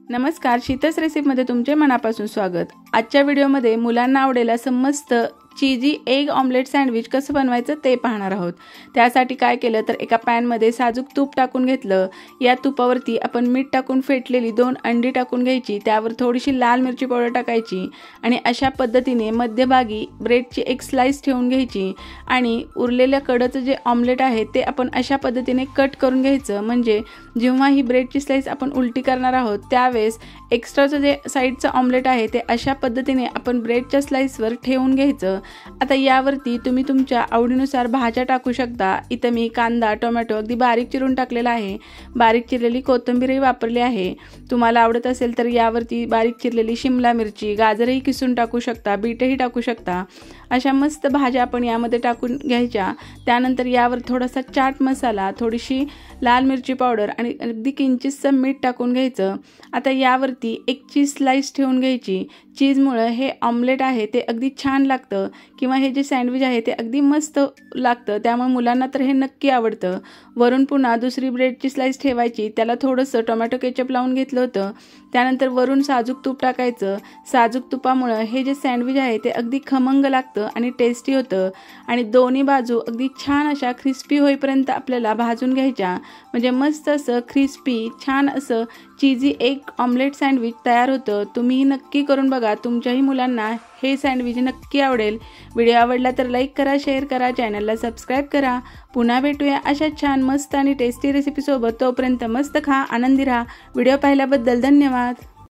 नमस्कार, शीतस रेसिपीमध्ये तुमचे मनापासून स्वागत। आजच्या व्हिडिओमध्ये मुलांना आवडेल असं मस्त चीजी एग ऑमलेट सँडविच कसं बनवायचं ते पाहणार आहोत। त्यासाठी काय केलं तर एका पॅन मध्ये साजूक तूप टाकून घेतलं। या तुपावरती आपण मीठ टाकून फेटलेली 2 अंडी टाकून घ्यायची, त्यावर थोडीशी लाल मिरची पावडर टाकायची आणि अशा पद्धतीने मध्यभागी ब्रेडची एक स्लाइस ठेवून घ्यायची आणि उरलेल्या कडचं जे ऑमलेट आहे ते आपण अशा पद्धतीने कट करून घ्यायचं। म्हणजे जेव्हा ही ब्रेडची स्लाइस आपण उलटी करणार आहोत त्यावेळेस एक्स्ट्राचं जे साइडचं ऑमलेट आहे ते अशा पद्धतीने आपण ब्रेडच्या स्लाइसवर ठेवून घ्यायचं। आता यावरती तुम्ही तुमच्या आवडीनुसार भाज्या टाकू शकता। इथे मी कांदा, टोमॅटो अगदी बारीक चिरून टाकलेला आहे, बारीक चिरलेली कोथिंबीरही वापरली आहे। तुम्हाला आवडत असेल तर यावरती बारीक चिरलेली शिमला मिरची, गाजरही किसून टाकू शकता, बीटही टाकू शकता। अशा मस्त भाज्या आपण यामध्ये टाकून घ्यायच्या। त्यानंतर यावर थोडासा चाट मसाला, थोडीशी लाल मिरची पावडर आणि अगदी किंचितसं मीठ टाकून घ्यायचं। आता यावरती एक चीज स्लाइस ठेवून घ्यायची। चीजमुळे हे ऑमलेट आहे ते अगदी छान लागतं किंवा हे जे सँडविच आहे ते अगदी मस्त लागतं, त्यामुळे मुलांना तर हे नक्की आवडतं। वरून पुन्हा दुसरी ब्रेडची स्लाइस ठेवायची, त्याला थोडंसं टोमॅटो केचप लावून घेतलं होतं। त्यानंतर वरून साजूक तूप टाकायचं। साजूक तुपामुळे हे जे सँडविच आहे ते अगदी खमंग लागतं आणि टेस्टी होतं आणि दोन्ही बाजू अगदी छान अशा क्रिस्पी होईपर्यंत आपल्याला भाजून घ्यायच्या। म्हणजे मस्त असं क्रिस्पी छान असं चीजी एग ऑमलेट सँडविच तयार होतं। तुम्ही नक्की करून बघा, तुमच्याही मुलांना हे सँडविच नक्की आवडेल। व्हिडिओ आवडला तर लाईक करा, शेअर करा, चॅनलला सबस्क्राइब करा। पुन्हा भेटूया अशा छान मस्त आणि टेस्टी रेसिपी सोबत। तोपर्यंत मस्त खा, आनंदी राहा। व्हिडिओ पाहिल्याबद्दल धन्यवाद।